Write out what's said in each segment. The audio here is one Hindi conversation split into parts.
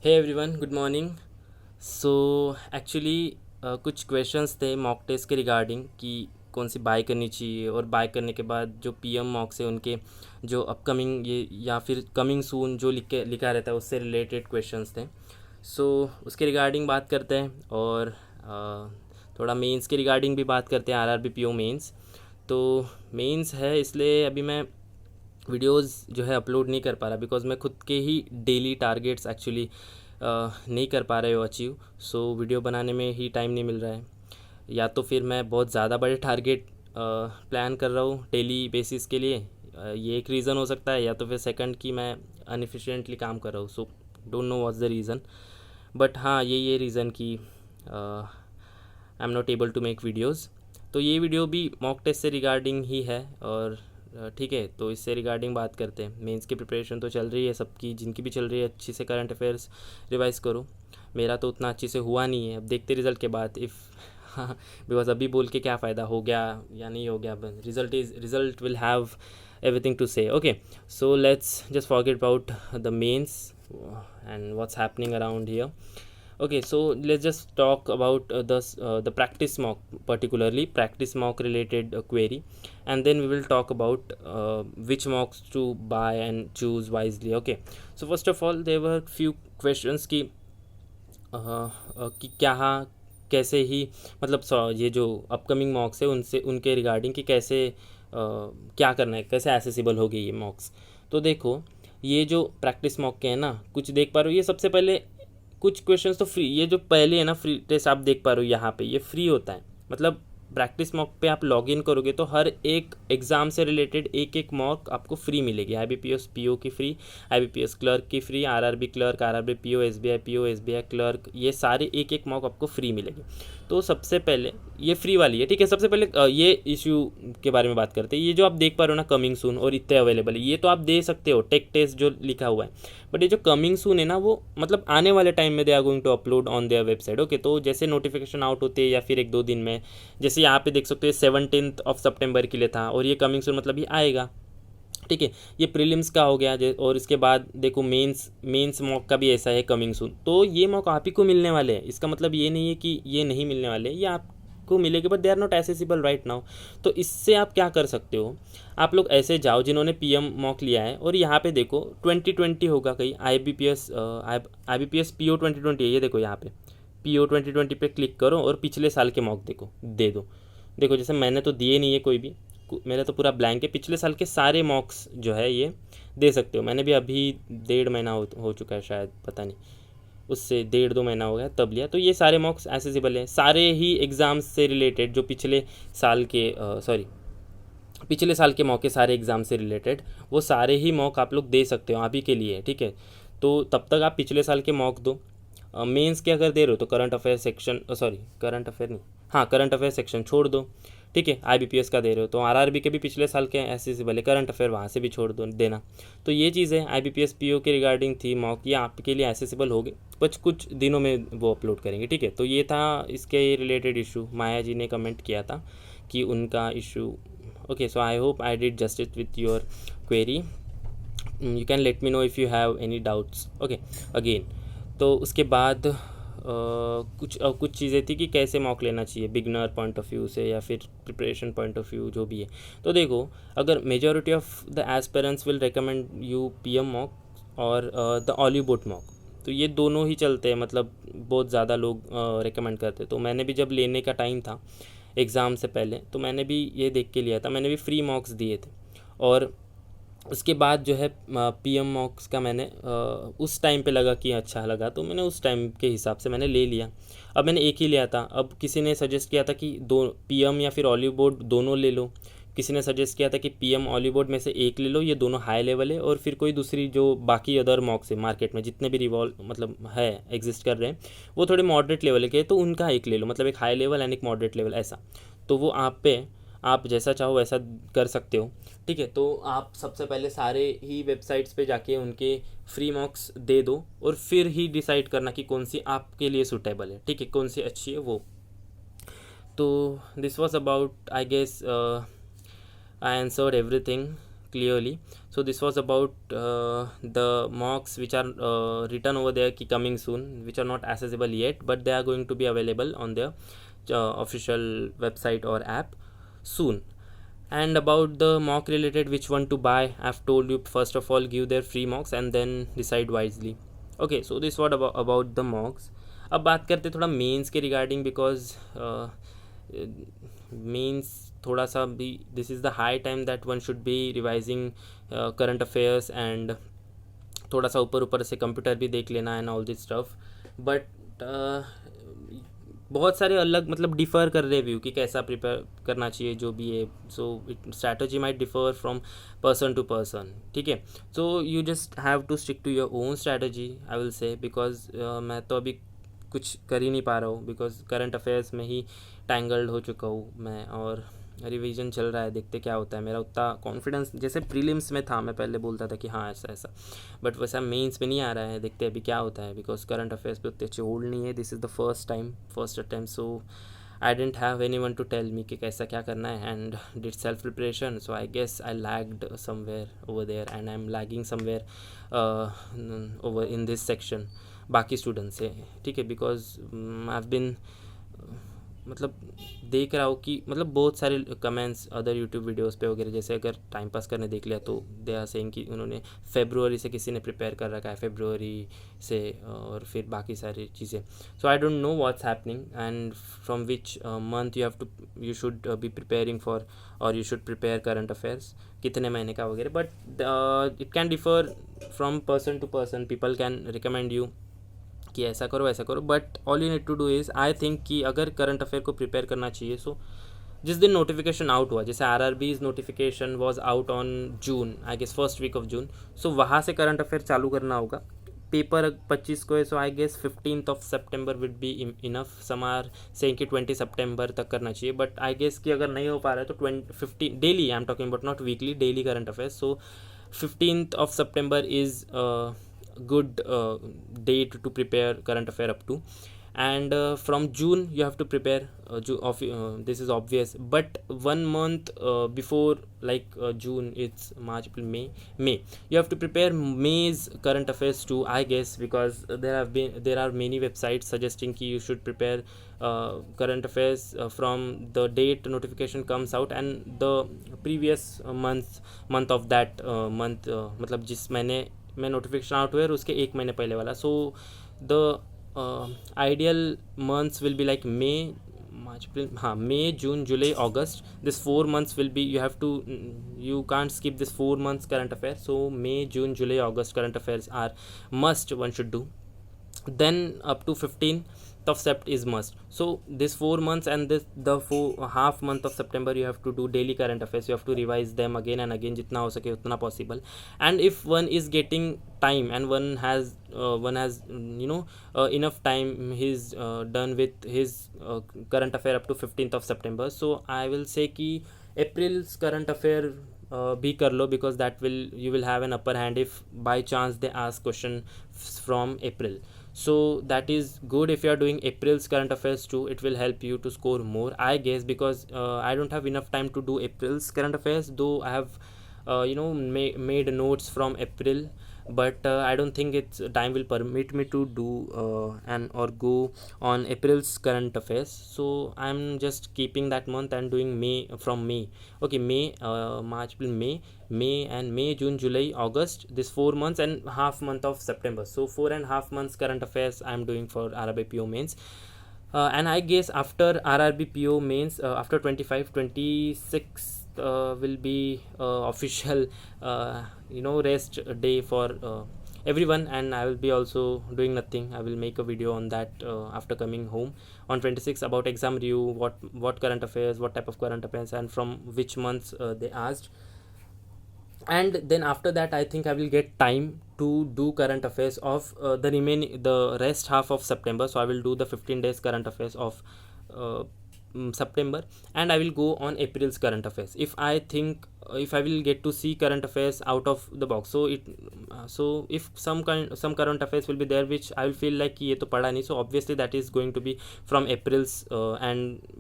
हे everyone, good morning. So actually कुछ क्वेश्चंस थे मॉक टेस्ट के रिगार्डिंग कि कौन सी बाय करनी चाहिए, और बाय करने के बाद जो पीएम मॉक्स है उनके जो अपकमिंग ये या फिर कमिंग सून जो लिखा रहता है उससे रिलेटेड क्वेश्चंस थे। सो उसके रिगार्डिंग बात करते हैं, और थोड़ा मेंस के रिगार्डिंग भी बात करते हैं, आरआरबी पीओ मेंस। तो मेंस है इसलिए अभी मैं वीडियोस जो है अपलोड नहीं कर पा रहा, बिकॉज मैं खुद के ही डेली टारगेट्स एक्चुअली नहीं कर पा रहे हो अचीव। सो वीडियो बनाने में ही टाइम नहीं मिल रहा है, या तो फिर मैं बहुत ज़्यादा बड़े टारगेट प्लान कर रहा हूँ डेली बेसिस के लिए। ये एक रीज़न हो सकता है, या तो फिर सेकंड कि मैं अनएफिशिएंटली काम कर रहा हूँ। So don't know what's the reason, but हाँ ये रीज़न कि I am not able to make videos. तो ये वीडियो भी मॉक टेस्ट से रिगार्डिंग ही है, और ठीक है, तो इससे रिगार्डिंग बात करते हैं। मेंस की प्रिपरेशन तो चल रही है सबकी, जिनकी भी चल रही है अच्छी से करंट अफेयर्स रिवाइज़ करो। मेरा तो उतना अच्छे से हुआ नहीं है, अब देखते रिज़ल्ट के बाद इफ़ हाँ, बिकॉज अभी बोल के क्या फ़ायदा, हो गया या नहीं हो गया। Result will have everything to say. Okay, so let's just forget about the mains and what's happening around here. Okay, so let's just talk about the practice mock, particularly practice mock related query, and then we will talk about which mocks to buy and choose wisely. Okay, so first of all there were few questions कि क्या कैसे ही मतलब ये जो अपकमिंग मॉक्स है उनसे उनके रिगार्डिंग कि कैसे क्या करना है, कैसे एसेसिबल होगी ये मॉक्स। तो देखो, ये जो प्रैक्टिस मॉक के हैं ना, कुछ देख पा रहे हो, ये सबसे पहले कुछ क्वेश्चंस तो फ्री, ये जो पहले है ना फ्री टेस्ट आप देख पा रहे हो यहाँ पे, ये फ्री होता है। मतलब प्रैक्टिस मॉक पे आप लॉग इन करोगे तो हर एक एग्ज़ाम से रिलेटेड एक एक मॉक आपको फ्री मिलेगी। आईबीपीएस पीओ की फ्री, आईबीपीएस क्लर्क की free, RRB clerk, RRB PO, SBI PO, SBI clerk, ये सारे एक एक मॉक आपको फ्री मिलेगी। तो सबसे पहले ये फ्री वाली है, ठीक है। सबसे पहले ये इशू के बारे में बात करते हैं। ये जो आप देख पा रहे हो ना कमिंग सून, और इतने अवेलेबल है, ये तो आप दे सकते हो टेक टेस्ट जो लिखा हुआ है। बट ये जो कमिंग सून है ना, वो मतलब आने वाले टाइम में they are going to upload on their website. Okay, तो जैसे नोटिफिकेशन आउट होते हैं या फिर एक दो दिन में, जैसे यहाँ पे देख सकते हो 17 सितंबर के लिए था, और ये कमिंग सून मतलब ये आएगा, ठीक है। ये प्रीलिम्स का हो गया, और इसके बाद देखो मेंस मॉक का भी ऐसा है कमिंग सून। तो ये मॉक आप ही को मिलने वाले हैं, इसका मतलब ये नहीं है कि ये नहीं मिलने वाले, ये आपको मिलेंगे, but they are not accessible right now. तो इससे आप क्या कर सकते हो, आप लोग ऐसे जाओ जिन्होंने पीएम मॉक लिया है, और यहाँ पे देखो 2020 होगा कहीं, I B P S P O 2020 है, ये देखो यहाँ पे पी ओ 2020 पे क्लिक करो और पिछले साल के मॉक देखो, दे दो। देखो जैसे मैंने तो दिए नहीं है कोई भी, मेरा तो पूरा ब्लैंक है। पिछले साल के सारे मॉक्स जो है ये दे सकते हो। मैंने भी अभी 1.5 महीना हो चुका है शायद, पता नहीं, उससे 1.5-2 महीना हो गया तब लिया। तो ये सारे मॉक्स एसेसिबल हैं, सारे ही एग्ज़ाम्स से रिलेटेड, जो पिछले साल के सॉरी पिछले साल के मौके, सारे एग्ज़ाम से रिलेटेड वो सारे ही मॉक आप लोग दे सकते हो, आप ही के लिए, ठीक है। तो तब तक आप पिछले साल के मॉक दो। मेंस के अगर दे रहे हो तो current affair section, sorry current affair नहीं, हाँ करंट अफेयर सेक्शन छोड़ दो, ठीक है। आईबीपीएस का दे रहे हो तो आरआरबी के भी पिछले साल के ऐसे से भले करंट अफेयर वहाँ से भी छोड़ दो देना। तो ये चीज़ है, आईबीपीएस पीओ के रिगार्डिंग थी मॉक, ये आपके लिए एसेसिबल हो गए, कुछ दिनों में वो अपलोड करेंगे, ठीक है। तो ये था इसके रिलेटेड इशू, माया जी ने कमेंट किया था कि उनका issue. Okay, so I hope I did justice with your query. You can let me know if you have any doubts. Okay, again तो उसके बाद कुछ चीज़ें थी कि कैसे मॉक लेना चाहिए बिगनर पॉइंट ऑफ व्यू से या फिर प्रिपरेशन पॉइंट ऑफ व्यू, जो भी है। तो देखो, अगर majority of the aspirants will recommend you PM mock और द ऑलीवुड मॉक, तो ये दोनों ही चलते हैं, मतलब बहुत ज़्यादा लोग रिकमेंड करते। तो मैंने भी जब लेने का टाइम था एग्ज़ाम से पहले, तो मैंने भी ये देख के लिया था, मैंने भी फ्री मॉक्स दिए थे। और उसके बाद जो है पीएम मॉक्स का मैंने उस टाइम पे लगा कि अच्छा लगा, तो मैंने उस टाइम के हिसाब से मैंने ले लिया। अब मैंने एक ही लिया था, अब किसी ने सजेस्ट किया था कि दो पीएम या फिर ऑलीवुड दोनों ले लो। किसी ने सजेस्ट किया था कि पीएम ऑलीवुड में से एक ले लो, ये दोनों हाई लेवल है, और फिर कोई दूसरी जो बाकी अदर मॉक्स है मार्केट में जितने भी रिवॉल्व मतलब है एग्जिस्ट कर रहे हैं, वो थोड़े मॉडरेट लेवल के, तो उनका एक ले लो, मतलब एक हाई लेवल एंड एक मॉडरेट लेवल ऐसा। तो वो आप पे, आप जैसा चाहो वैसा कर सकते हो, ठीक है। तो आप सबसे पहले सारे ही वेबसाइट्स पे जाके उनके फ्री मॉक्स दे दो, और फिर ही डिसाइड करना कि कौन सी आपके लिए सूटेबल है, ठीक है, कौन सी अच्छी है वो। तो this was about, I guess I answered everything clearly. So this was about the mocks which are written over there coming soon, which are not accessible yet, but they are going to be available on their official website or app soon. And about the mock related, which one to buy, I've told you, first of all give their free mocks and then decide wisely. Okay, so this what about the mocks. अब बात करते थोड़ा मेंस के रिगार्डिंग, बिकॉज मेंस थोड़ा सा भी this is the high time that one should be revising current affairs, and थोड़ा सा ऊपर ऊपर से कंप्यूटर भी देख लेना and all this stuff. But बहुत सारे अलग मतलब डिफ़र कर रहे व्यू कि कैसा प्रिपेयर करना चाहिए जो भी है. So it strategy might differ from person to person. ठीक है, so you just have to stick to your own strategy, I will say, because मैं तो अभी कुछ कर ही नहीं पा रहा हूँ, बिकॉज करंट अफेयर्स में ही टैंगल्ड हो चुका हूँ मैं, और रिवीजन चल रहा है, देखते क्या होता है. मेरा उतना कॉन्फिडेंस जैसे प्रीलिम्स में था, मैं पहले बोलता था कि हाँ ऐसा ऐसा, बट वैसा मेंस में नहीं आ रहा है. देखते अभी क्या होता है, बिकॉज करंट अफेयर्स पे उतने अच्छे होल्ड नहीं है. This is the first attempt, so I didn't have anyone to tell me कि कैसा क्या करना है, and did self preparation. So I guess I lagged somewhere over there, and I am lagging somewhere over in this section बाकी स्टूडेंट से. ठीक है, बिकॉज आई हैव बिन मतलब देख रहा हूँ कि मतलब बहुत सारे कमेंट्स अदर यूट्यूब वीडियोस पे वगैरह, जैसे अगर टाइम पास करने देख लिया तो दे आर सेइंग कि उन्होंने फेब्रुअरी से किसी ने प्रिपेयर कर रखा है, फेब्रुअरी से, और फिर बाकी सारी चीज़ें. So I don't know what's happening and from which month you should be preparing for, और you should prepare current affairs कितने महीने का वगैरह. But it can differ from person to person. People can recommend you कि ऐसा करो ऐसा करो, but all you need to do is, I think कि अगर करंट अफेयर को प्रिपेयर करना चाहिए, सो जिस दिन नोटिफिकेशन आउट हुआ, जैसे RRB's notification was out on June, I guess first week of June, so वहाँ से करंट अफेयर चालू करना होगा. पेपर 25 को है, so I guess 15th of September will be enough. Some are saying कि 20 सितंबर तक करना चाहिए, बट आई गेस कि अगर नहीं हो पा रहा है तो 15 daily, I am talking but not weekly, daily current affairs. So 15th of September is good date to prepare current affair up to. And from June you have to prepare this is obvious, but 1 month before, like June, it's March, April, May you have to prepare May's current affairs too, I guess, because there are many websites suggesting ki you should prepare current affairs from the date notification comes out and the previous month of that month, मतलब जिस महीने में नोटिफिकेशन आउट हुए और उसके एक महीने पहले वाला. So the ideal months will be like May, March, April, हाँ, May, June, July, August. This 4 months will be, you can't skip this 4 months current affairs. So May, June, July, August current affairs are must, one should do. Then up to 15th of Sept is must. So this 4 months and the half month of September you have to do daily current affairs. You have to revise them again and again, जितना हो सके उतना possible. And if one is getting time and one has enough time, he's done with his current affair up to 15th of September. So I will say कि April's current affair भी कर लो, because that you will have an upper hand if by chance they ask question from April. So that is good. If you are doing April's current affairs too, it will help you to score more, I guess, because I don't have enough time to do April's current affairs, though I have made notes from April, but I don't think it's time will permit me to do or go on April's current affairs. So I'm just keeping that month and doing from May. Okay, May, March, April, May, June, July, August, this 4 months and half month of September. So 4.5 months current affairs I'm doing for RRB PO mains. And I guess after RRB PO mains, after 25, 26 will be official rest day for everyone, and I will be also doing nothing. I will make a video on that after coming home on 26 about exam review, what current affairs, what type of current affairs, and from which months they asked. And then after that I think I will get time to do current affairs of the rest half of September. So I will do the 15 days current affairs of September, and I will go on April's current affairs if I will get to see current affairs out of the box. So if some current affairs will be there which I will feel like कि ये तो पढ़ा नहीं, so obviously that is going to be from April's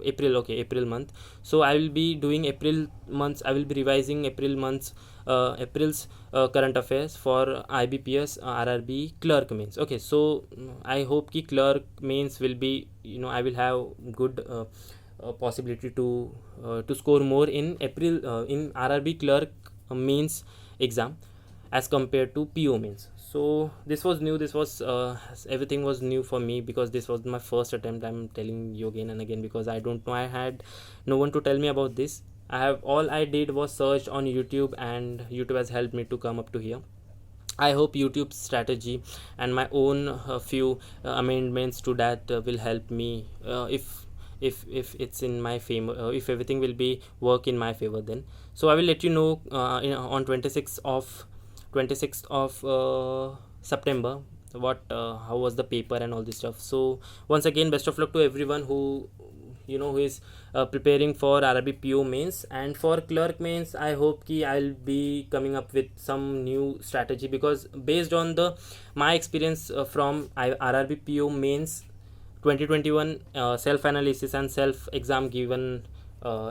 April month. So I will be doing April months, I will be revising April months April's current affairs for IBPS RRB clerk mains. Okay, so I hope ki clerk mains will be, I will have good possibility to score more in April in RRB clerk mains exam as compared to PO mains. So this was new. This was everything was new for me because this was my first attempt. I'm telling you again and again because I don't know. I had no one to tell me about this. All I did was search on YouTube, and YouTube has helped me to come up to here. I hope YouTube's strategy and my own few amendments to that will help me if it's in my favor, if everything will be work in my favor then. So I will let you know on 26th of September what how was the paper and all this stuff. So once again, best of luck to everyone who is preparing for RRB PO mains. And for clerk mains, I hope ki I'll be coming up with some new strategy, because based on the my experience from RRB PO mains 2021 self analysis and self exam given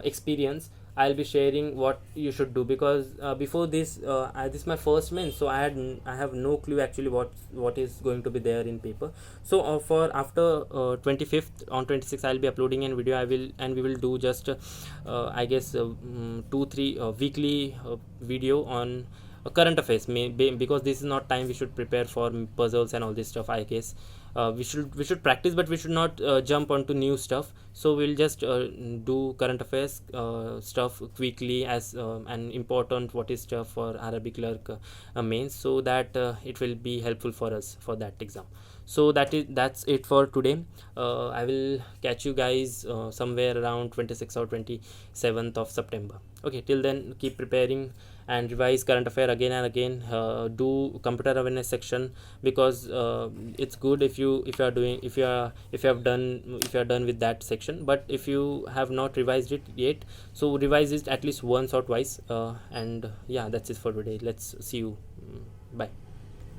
experience, I'll be sharing what you should do, because before this this is my first main, so I have no clue actually what is going to be there in paper. So for after 25th, on 26th I'll be uploading a video. We will do just I guess 2-3 weekly video on current affairs, because this is not time we should prepare for puzzles and all this stuff. I guess we should practice, but we should not jump onto new stuff. So we'll just do current affairs stuff quickly as an important what is stuff for Arabic clerk mains, so that it will be helpful for us for that exam. So that's it for today. I will catch you guys somewhere around 26th or 27th of September. Okay, till then keep preparing and revise current affair again and again. Do computer awareness section, because it's good if you are doing, if you have done with that section. But if you have not revised it yet, so revise it at least once or twice. And yeah, that's it for today. Let's see you. Bye.